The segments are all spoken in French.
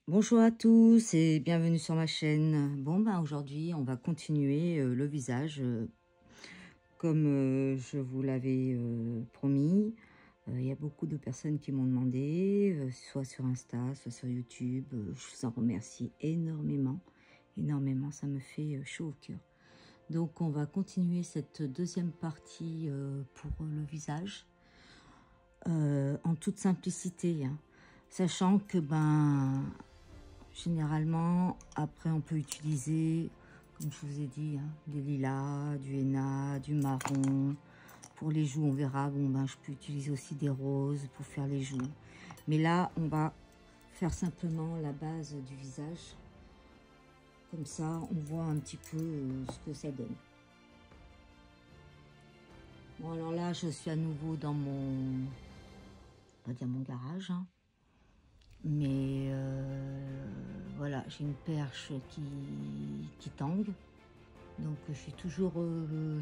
Bonjour à tous et bienvenue sur ma chaîne. Bon, ben aujourd'hui, on va continuer le visage comme je vous l'avais promis. Il y a beaucoup de personnes qui m'ont demandé, soit sur Insta, soit sur YouTube. Je vous en remercie énormément, énormément. Ça me fait chaud au cœur. Donc, on va continuer cette deuxième partie pour le visage en toute simplicité, hein, sachant que généralement, après, on peut utiliser, comme je vous ai dit, hein, des lilas, du henna, du marron. Pour les joues, on verra. Bon, je peux utiliser aussi des roses pour faire les joues. Mais là, on va faire simplement la base du visage. Comme ça, on voit un petit peu ce que ça donne. Bon, alors là, je suis à nouveau dans mon, on va dire mon garage, hein. Mais voilà, j'ai une perche qui tangue. Donc je suis toujours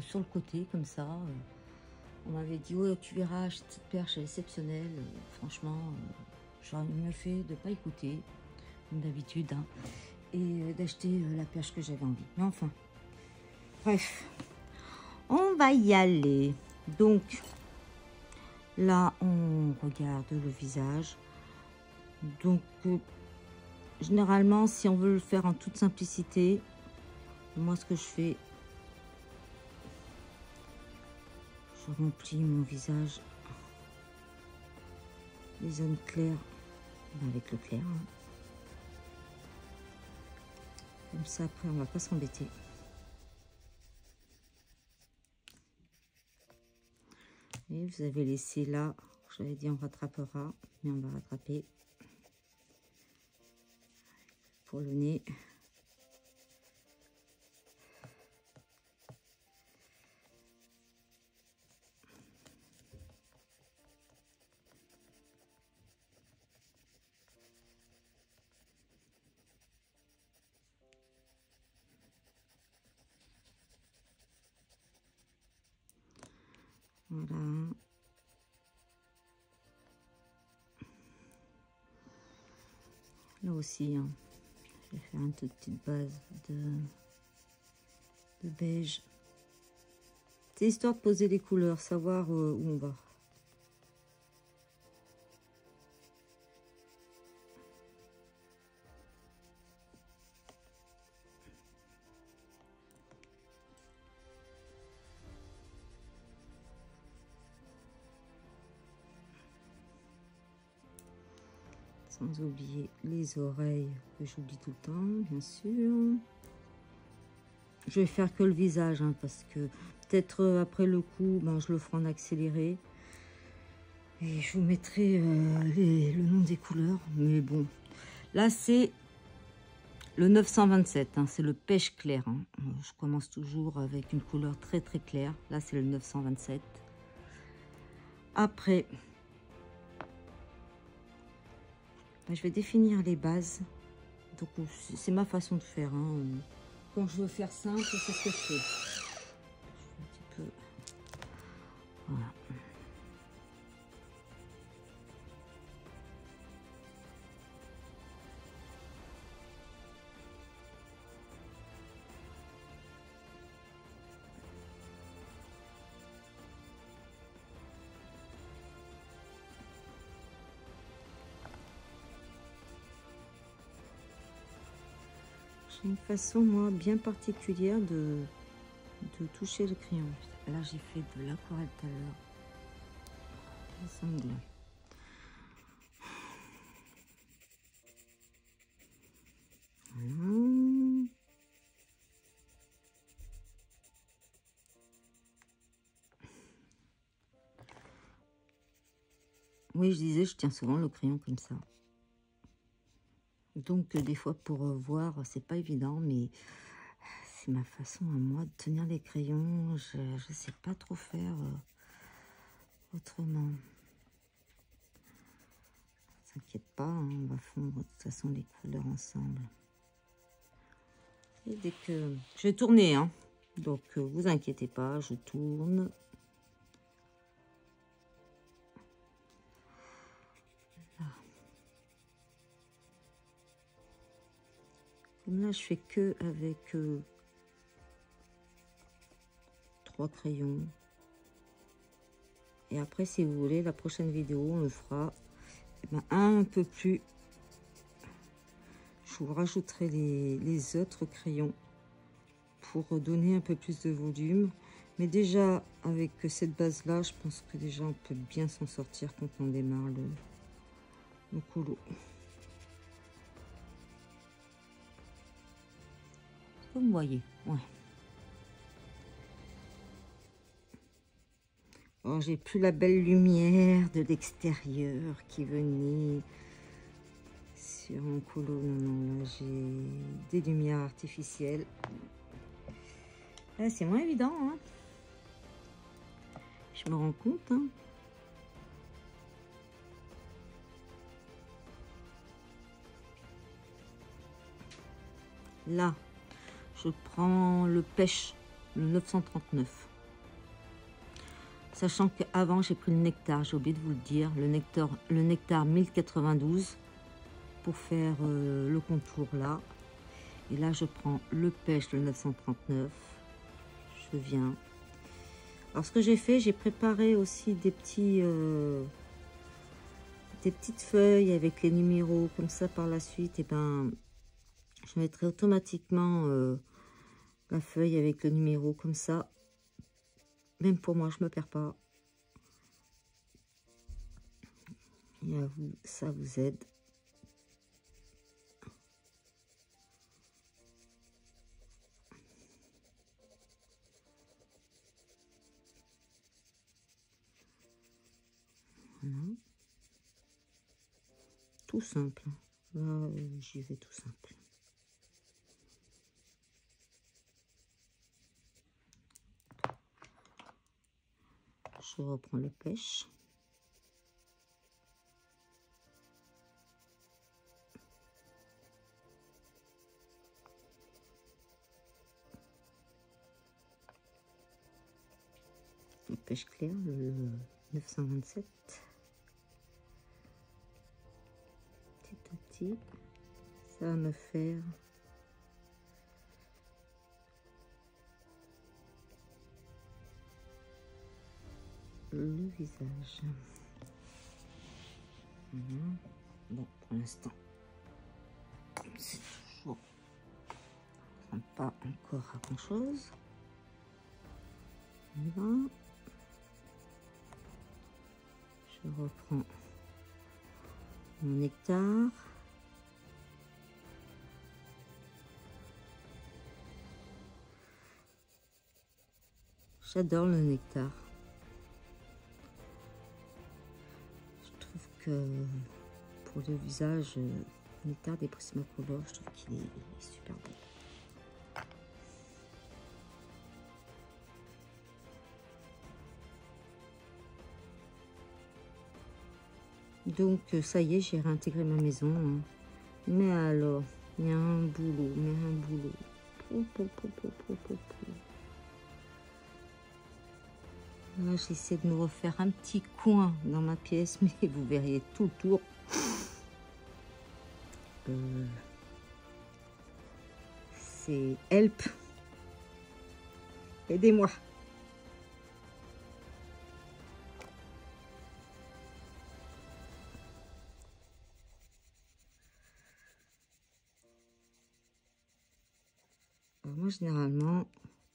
sur le côté comme ça. On m'avait dit, ouais, tu verras, cette perche est exceptionnelle. Franchement, j'aurais mieux fait de ne pas écouter, comme d'habitude, hein, et d'acheter la perche que j'avais envie. Mais enfin, bref, on va y aller. Donc là, on regarde le visage. Donc, généralement, si on veut le faire en toute simplicité, moi, ce que je fais, je remplis mon visage, les zones claires, avec le clair. Hein. Comme ça, après, on va pas s'embêter. Et vous avez laissé là, j'avais dit on rattrapera, mais on va rattraper pour le nez. Voilà. Là aussi, hein, je vais faire une toute petite base de beige. C'est histoire de poser les couleurs, savoir où on va. Sans oublier les oreilles que j'oublie tout le temps, bien sûr. Je vais faire que le visage, hein, parce que peut-être après le coup, je le ferai en accéléré. Et je vous mettrai le nom des couleurs. Mais bon, là c'est le 927, hein, c'est le pêche clair. Hein. Je commence toujours avec une couleur très très claire. Là c'est le 927. Après, je vais définir les bases. Donc c'est ma façon de faire. Hein. Quand je veux faire simple, c'est ce que je fais. Un petit peu. Voilà. J'ai une façon, moi, bien particulière de toucher le crayon. Là, j'ai fait de l'aquarelle tout à l'heure. Sanglant. Voilà. Oui, je disais, je tiens souvent le crayon comme ça. Donc, des fois, pour voir, c'est pas évident, mais c'est ma façon à moi de tenir les crayons. Je sais pas trop faire autrement. Ne t'inquiète pas, hein, on va fondre de toute façon les couleurs ensemble. Et dès que... Je vais tourner, hein. Donc, vous inquiétez pas, je tourne. Là. Comme là, je fais que avec 3 crayons. Et après, si vous voulez, la prochaine vidéo, on le fera un peu plus. Je vous rajouterai les autres crayons pour donner un peu plus de volume. Mais déjà, avec cette base-là, je pense que déjà, on peut bien s'en sortir quand on démarre le colo. Comme vous voyez, ouais. Alors, j'ai plus la belle lumière de l'extérieur qui venait sur un colo. Non, non, là, j'ai des lumières artificielles. Là, c'est moins évident, hein. Je me rends compte, hein. Là, je prends le pêche, le 939. Sachant qu'avant, j'ai pris le nectar, j'ai oublié de vous le dire, le nectar 1092 pour faire le contour là. Et là, je prends le pêche, le 939. Je viens. Alors, ce que j'ai fait, j'ai préparé aussi des petites feuilles avec les numéros comme ça par la suite. Et ben, je mettrai automatiquement la feuille avec le numéro comme ça. Même pour moi, je me perds pas. Et à vous, ça vous aide. Voilà. Tout simple. Là, j'y vais tout simple. Je reprends le pêche. Le pêche clair, le 927. Petit à petit, ça va me faire le visage. Voilà. Bon, pour l'instant, c'est toujours pas encore à grand chose. On y va. Je reprends mon nectar. J'adore le nectar. Je trouve que pour le visage, le nectar des Prismacolor, je trouve qu'il est super bon. Donc ça y est, j'ai réintégré ma maison. Hein. Mais alors, il y a un boulot, mais un boulot. Là, j'essaie de me refaire un petit coin dans ma pièce, mais vous verriez tout le tour. C'est help. Aidez-moi. Alors moi, généralement,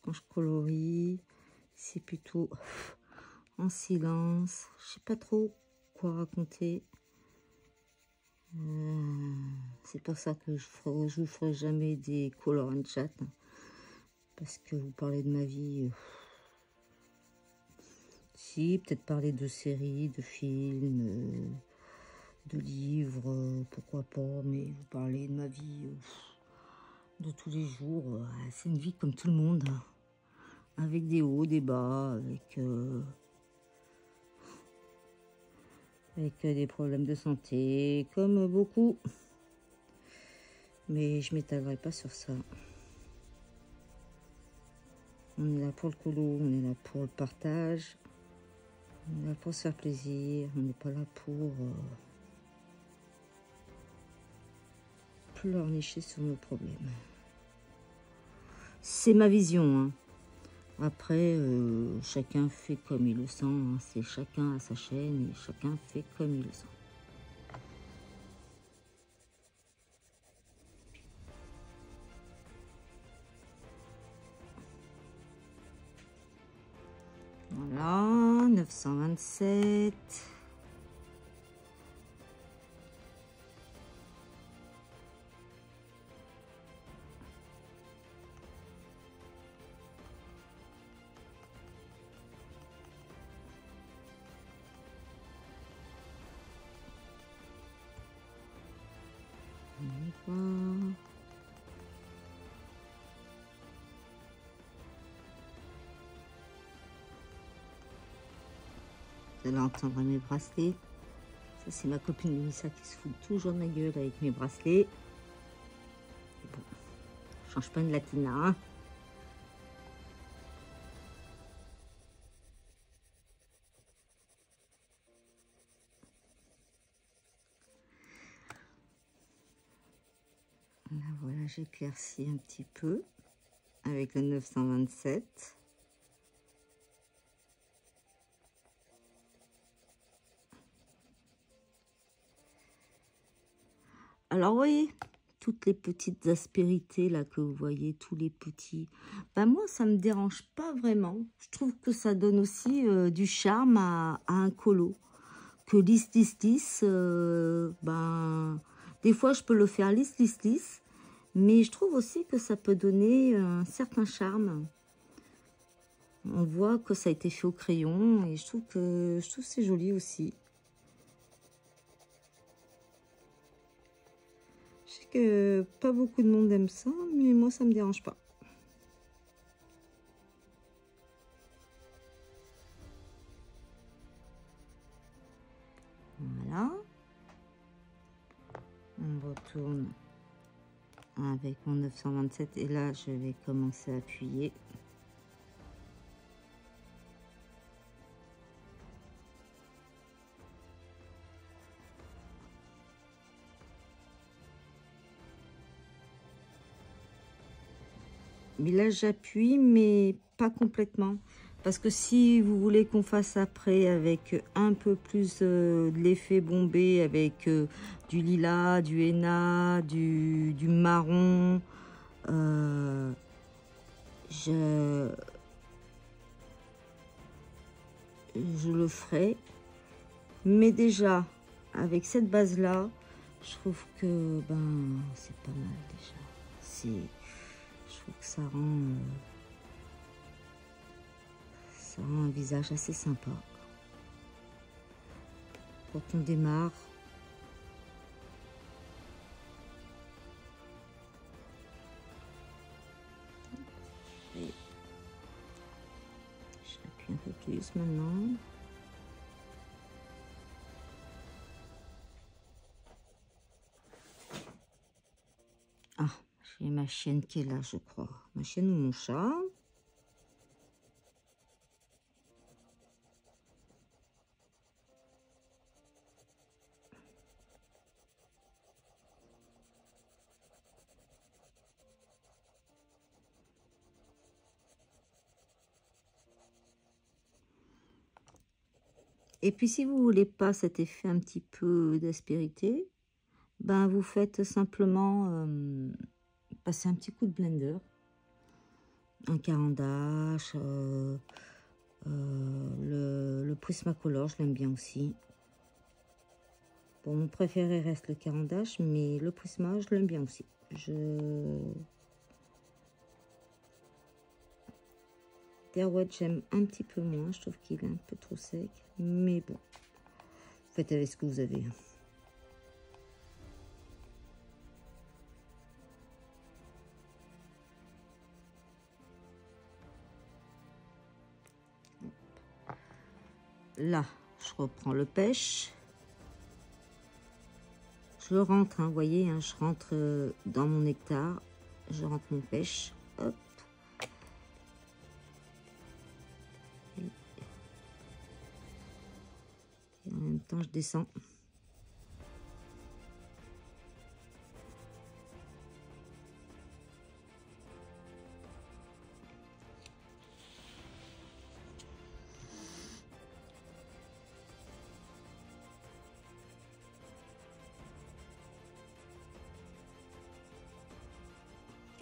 quand je colorie, c'est plutôt en silence. Je sais pas trop quoi raconter. C'est pour ça que je vous ferai jamais des color and chat. Hein, parce que vous parlez de ma vie. Si, peut-être parler de séries, de films, de livres, pourquoi pas. Mais vous parlez de ma vie de tous les jours. C'est une vie comme tout le monde. Hein, avec des hauts, des bas, avec des problèmes de santé, comme beaucoup. Mais je m'étalerai pas sur ça. On est là pour le colo, on est là pour le partage, on est là pour se faire plaisir, on n'est pas là pour pleurnicher sur nos problèmes. C'est ma vision, hein. Après, chacun fait comme il le sent, hein. C'est chacun à sa chaîne et chacun fait comme il le sent. Voilà, 927. Vous allez entendre mes bracelets. Ça, c'est ma copine Lumissa qui se fout toujours de ma gueule avec mes bracelets. Bon, je change pas de latina, hein. Là, voilà, j'éclaircis un petit peu avec le 927. Alors, vous voyez, toutes les petites aspérités là que vous voyez, tous les petits, ben moi, ça me dérange pas vraiment. Je trouve que ça donne aussi du charme à un colo. Que lisse, lisse, lisse, ben, des fois, je peux le faire lisse, lisse, lisse. Mais je trouve aussi que ça peut donner un certain charme. On voit que ça a été fait au crayon et je trouve que c'est joli aussi. Je sais que pas beaucoup de monde aime ça, mais moi ça me dérange pas. Voilà. On retourne avec mon 927 et là je vais commencer à appuyer. Mais là j'appuie mais pas complètement parce que si vous voulez qu'on fasse après avec un peu plus de l'effet bombé avec du lilas, du henna, du marron, je le ferai, mais déjà avec cette base là je trouve que ben c'est pas mal déjà. Je trouve que ça rend un visage assez sympa quand on démarre. J'appuie un peu plus maintenant. Ah, j'ai ma chienne qui est là, je crois. Ma chienne ou mon chat. Et puis si vous voulez pas cet effet un petit peu d'aspérité, ben vous faites simplement passer un petit coup de blender, un carandache, le Prismacolor, je l'aime bien aussi. Bon, mon préféré reste le carandache, mais le Prisma, je l'aime bien aussi. Derwent, j'aime un petit peu moins. Je trouve qu'il est un peu trop sec. Mais bon, faites avec ce que vous avez. Là, je reprends le pêche. Je le rentre, hein, vous voyez, hein, je rentre dans mon nectar. Je rentre mon pêche. Hop. Et en même temps, je descends.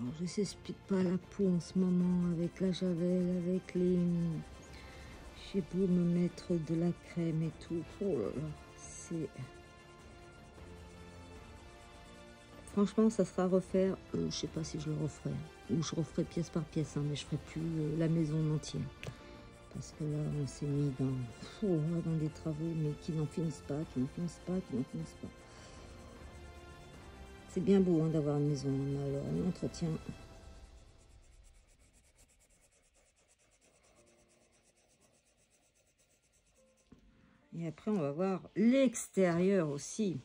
Alors, je s'explique pas la peau en ce moment avec la javel, avec les... J'ai beau me mettre de la crème et tout. Oh là là, c'est... Franchement, ça sera à refaire. Je sais pas si je le referai. Ou je referai pièce par pièce, hein, mais je ferai plus la maison en entier. Parce que là, on s'est mis dans des travaux, mais qui n'en finissent pas, qui n'en finissent pas, qui n'en finissent pas. C'est bien beau hein, d'avoir une maison, mais alors l'entretien... Et après, on va voir l'extérieur aussi.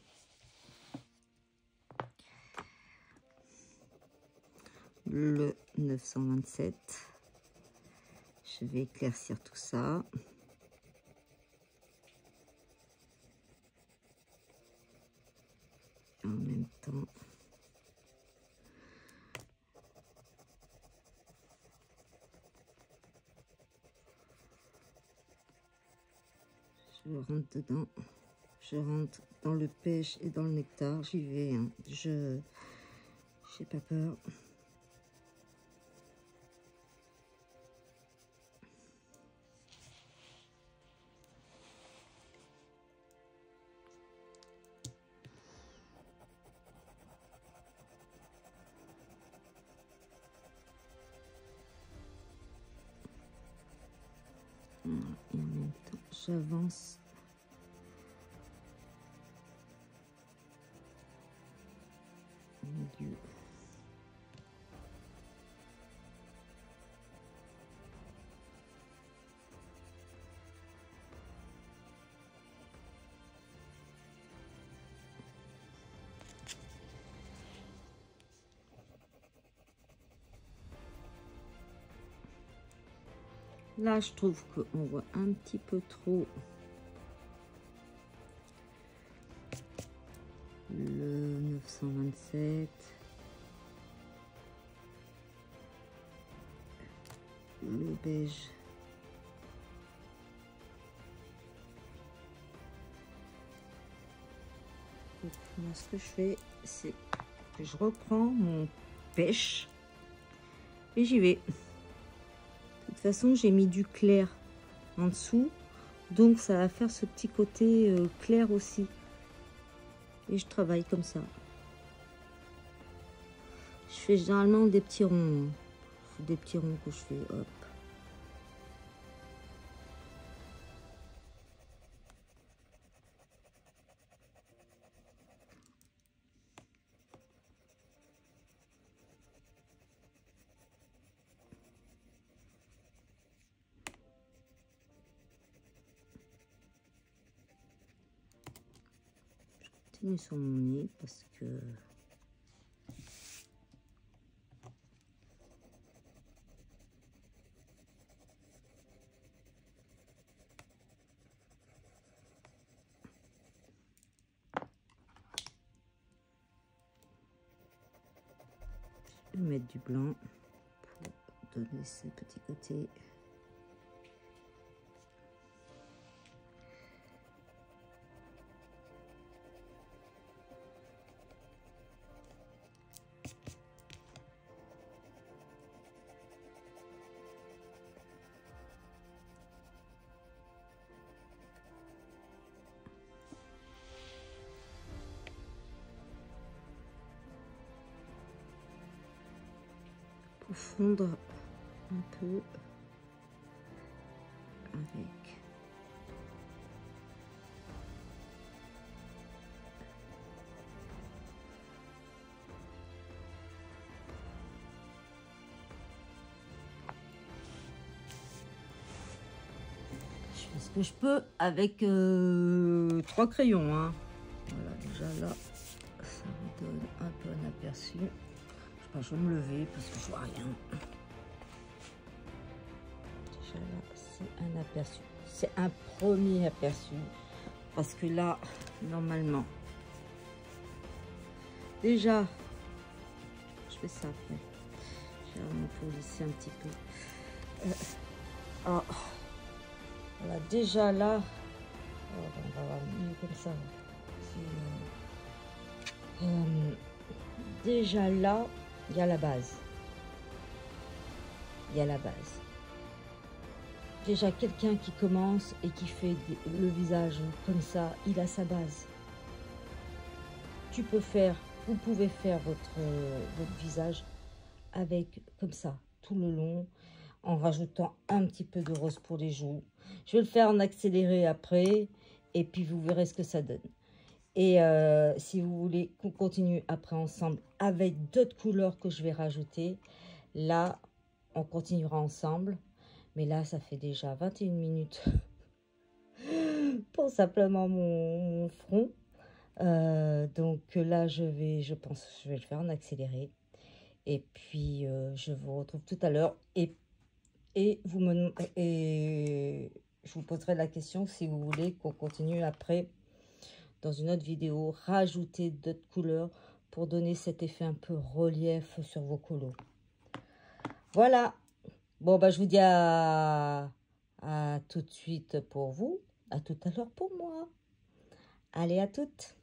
Le 927. Je vais éclaircir tout ça. En même temps, je rentre dedans. Je rentre dans le pêche et dans le nectar. J'y vais. Hein. Je n'ai pas peur. Et en même temps, j'avance. Au milieu. Là, je trouve qu'on voit un petit peu trop le 927, le beige. Donc, moi, ce que je fais, c'est que je reprends mon pêche et j'y vais. De toute façon, j'ai mis du clair en dessous, donc ça va faire ce petit côté clair aussi. Et je travaille comme ça. Je fais généralement des petits ronds. C'est des petits ronds que je fais, hop. Sur mon nez parce que je vais mettre du blanc pour donner ces petits côtés. Pour fondre un peu avec je fais ce que je peux avec 3 crayons hein. Voilà, déjà là ça me donne un peu un aperçu. Je vais me lever parce que je vois rien. Déjà là, c'est un aperçu. C'est un premier aperçu. Parce que là, normalement, déjà, je fais ça après. Je vais vraiment polisser un petit peu. Oh, voilà, déjà là, on va voir mieux comme ça. Déjà là, il y a la base. il y a la base. Déjà, quelqu'un qui commence et qui fait le visage comme ça, il a sa base. Vous pouvez faire votre visage avec comme ça, tout le long, en rajoutant un petit peu de rose pour les joues. Je vais le faire en accéléré après, et puis vous verrez ce que ça donne. Et si vous voulez qu'on continue après ensemble avec d'autres couleurs que je vais rajouter, là, on continuera ensemble. Mais là, ça fait déjà 21 minutes pour simplement mon front. Donc là, je pense que je vais le faire en accéléré. Et puis, je vous retrouve tout à l'heure. Et je vous poserai la question si vous voulez qu'on continue après, dans une autre vidéo, rajouter d'autres couleurs pour donner cet effet un peu relief sur vos colos. Voilà. Bon, bah, je vous dis à tout de suite pour vous. À tout à l'heure pour moi. Allez, à toutes.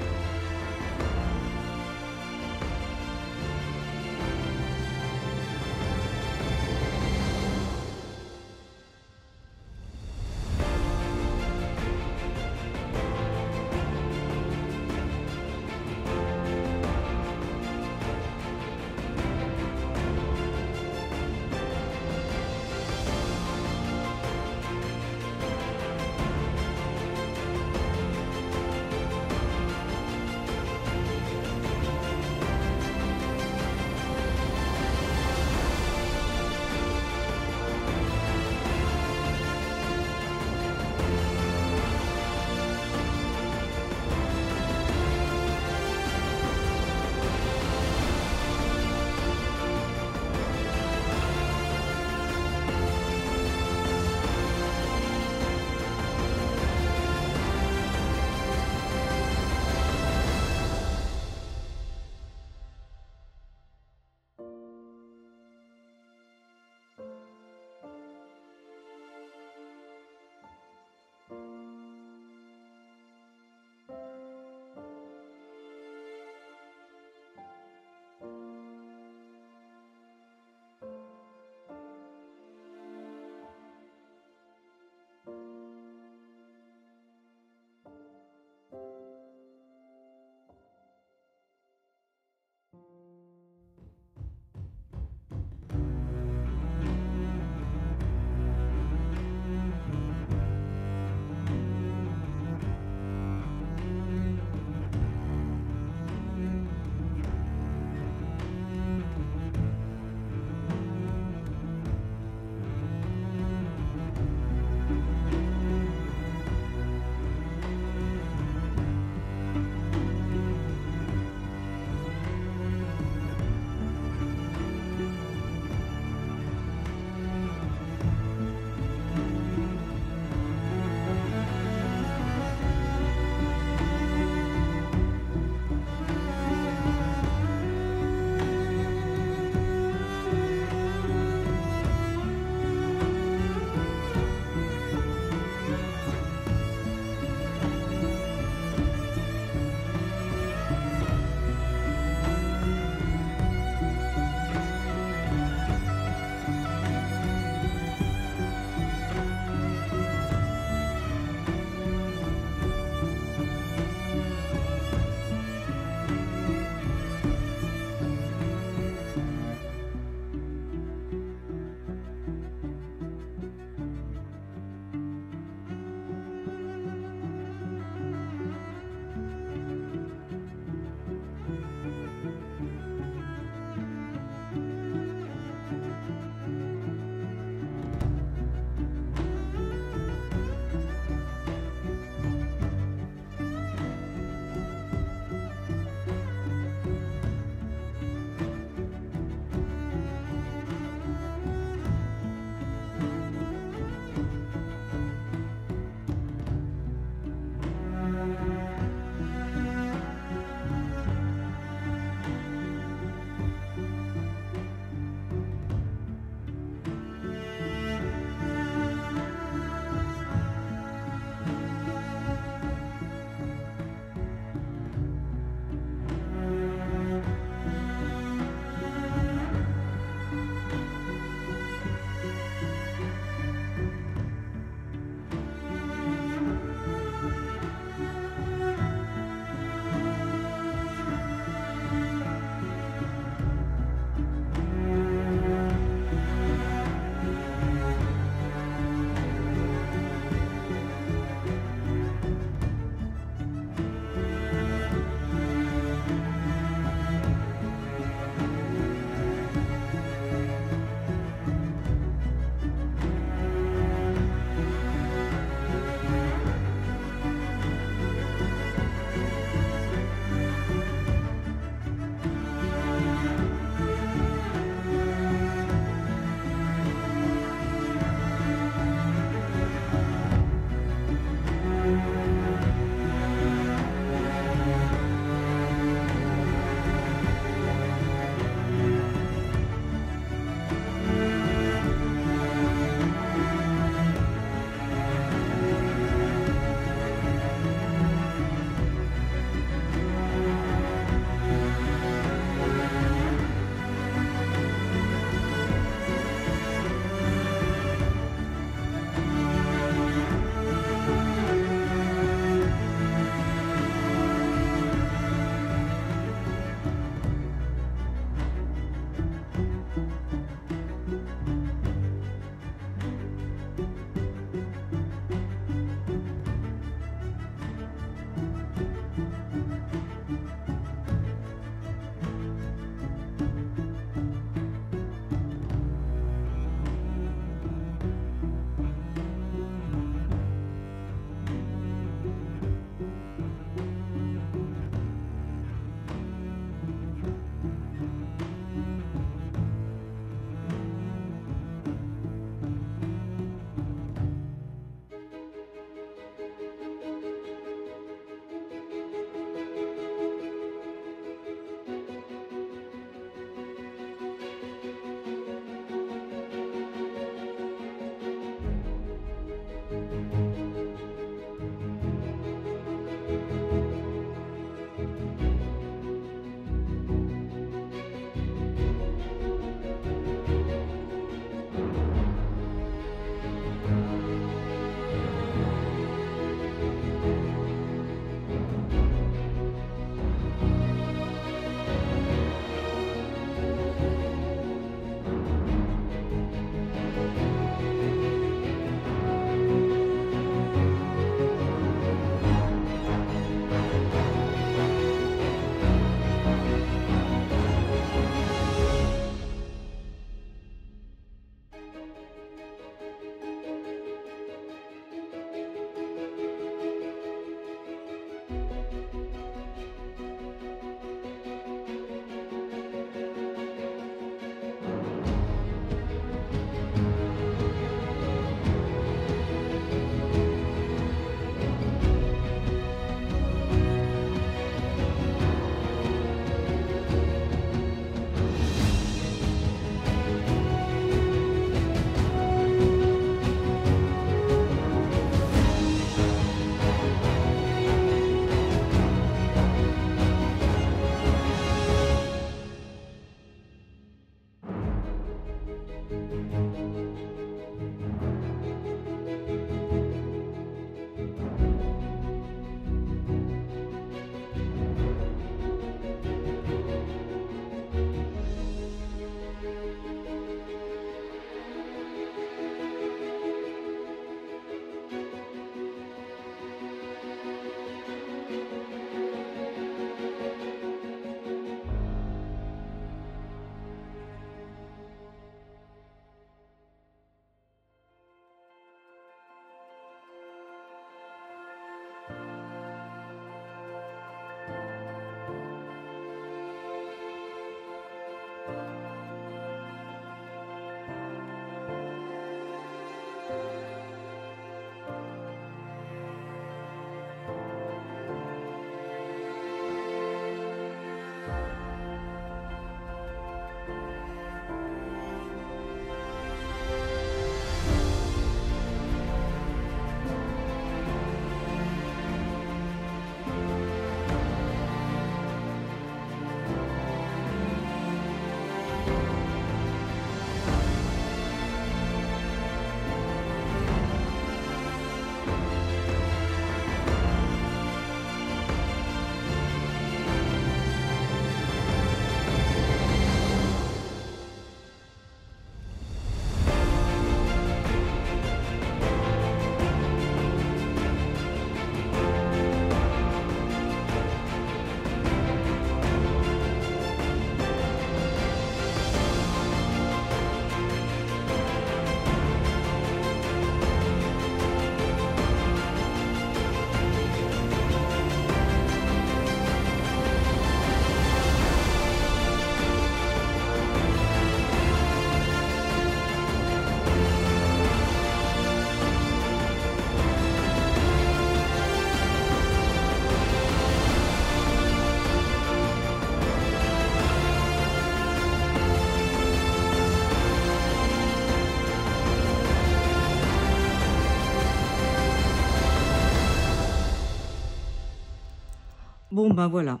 Bon, ben voilà.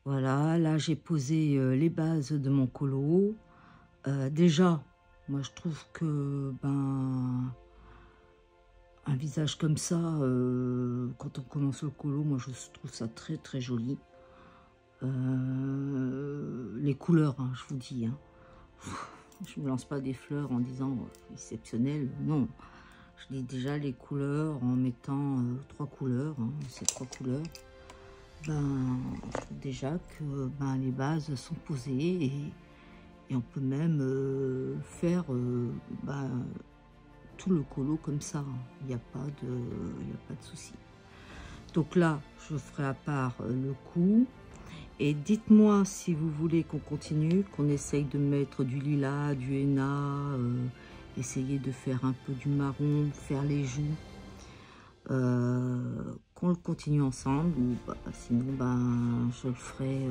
Voilà, là, j'ai posé les bases de mon colo. Déjà, moi, je trouve que, ben, un visage comme ça, quand on commence le colo, moi, je trouve ça très, très joli. Les couleurs, hein, je vous dis, hein. Je ne me lance pas des fleurs en disant exceptionnel, non. Je dis déjà les couleurs en mettant 3 couleurs, hein, ces 3 couleurs. Ben, je trouve déjà que ben, les bases sont posées et on peut même faire ben, tout le colo comme ça. Il n'y a pas de souci. Donc là, je ferai à part le cou. Et dites-moi si vous voulez qu'on continue, qu'on essaye de mettre du lilas, du henna, essayer de faire un peu du marron, faire les joues, qu'on le continue ensemble, ou bah, sinon ben, je le ferai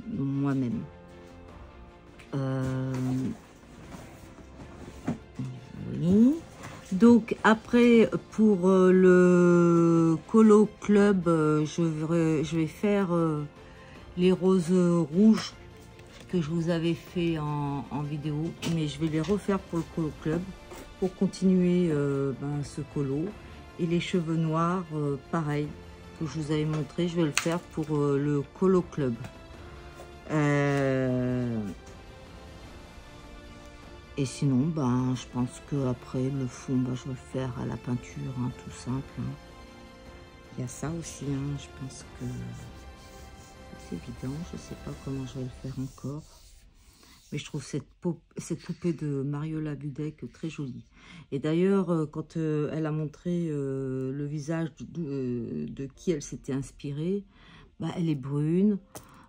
moi-même. Oui. Donc après, pour le colo club, je vais faire les roses rouges que je vous avais fait en vidéo, mais je vais les refaire pour le colo club pour continuer ben, ce colo. Et les cheveux noirs, pareil, que je vous avais montré, je vais le faire pour le colo club. Et sinon, ben, je pense que après le fond, ben, je vais le faire à la peinture, hein, tout simple. Hein. Il y a ça aussi, hein, je pense que c'est évident. Je ne sais pas comment je vais le faire encore. Mais je trouve cette poupée de Mariola Budek très jolie. Et d'ailleurs, quand elle a montré le visage de qui elle s'était inspirée, ben, elle est brune.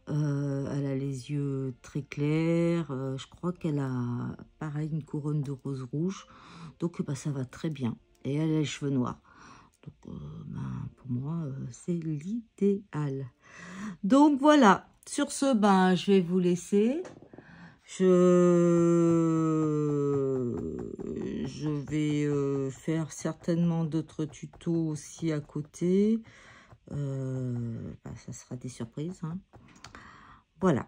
Elle a les yeux très clairs. Je crois qu'elle a, pareil, une couronne de rose rouge. Donc, bah, ça va très bien. Et elle a les cheveux noirs. Donc, ben, pour moi, c'est l'idéal. Donc, voilà. Sur ce, ben, je vais vous laisser. Je vais faire certainement d'autres tutos aussi à côté. Ben, ça sera des surprises, hein. Voilà,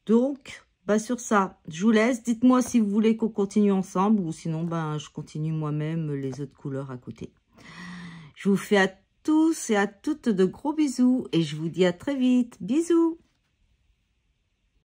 donc bah sur ça, je vous laisse. Dites-moi si vous voulez qu'on continue ensemble ou sinon ben, je continue moi-même les autres couleurs à côté. Je vous fais à tous et à toutes de gros bisous et je vous dis à très vite. Bisous!